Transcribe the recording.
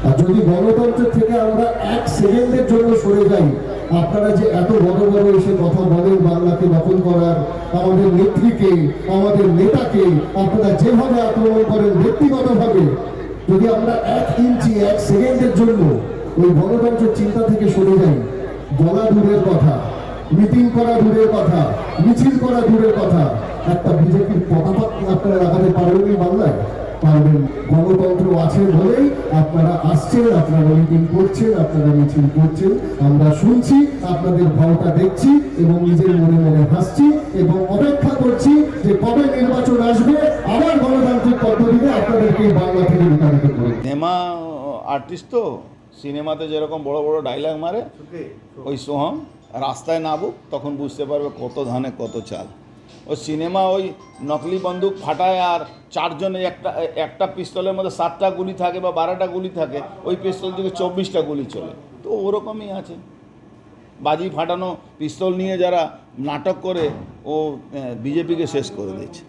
আর যদি গণতন্ত্রের থেকে আমরা 1 সেকেন্ডের জন্য সরে যাই, আপনারা যে এত বড় বড় এসে কথা বলেন বাংলাকে দখল করার, আমাদের নেত্রীকে, আমাদের নেতাকে আপনারা যেভাবে আক্রমণ করেন ব্যক্তিগতভাবে, যদি আমরা 1 ইঞ্চি 1 সেকেন্ডের জন্য ওই গণতন্ত্রের চিন্তা থেকে সরে যাই, বলা দূরের কথা, মিটিং করা দূরের কথা, মিছিল করা দূরের কথা, একটা বিজেপির পতাকা আপনারা লাগাতে পারবেন বাংলায়? পারবেন। গণতন্ত্র আছে বলেই আপনারা আসছেন, আপনারা মিটিং করছেন, আপনারা মিছিল করছেন, আমরা শুনছি, আপনাদের ভাওটা দেখছি এবং নিজের মনে মনে হাসছি এবং অপেক্ষা করছি যে কবে নির্বাচন আসবে, আবার গণতান্ত্রিক পদ্ধতিতে আপনাদেরকে বাংলা থেকে বিতাড়িত করবে। সিনেমা আর্টিস্ট তো সিনেমাতে যেরকম বড় বড় ডায়লগ মারে, ওই সোহম রাস্তায় নামুক তখন বুঝতে পারবে কত ধানে কত চাল। ওই সিনেমা ওই নকলি বন্দুক ফাটায় আর 4 জনে একটা পিস্তলের মধ্যে 7টা গুলি থাকে বা 12টা গুলি থাকে, ওই পিস্তল থেকে 24টা গুলি চলে। তো ওরকমই আছে, বাজি ফাটানো পিস্তল নিয়ে যারা নাটক করে ও বিজেপিকে শেষ করে দিয়েছে।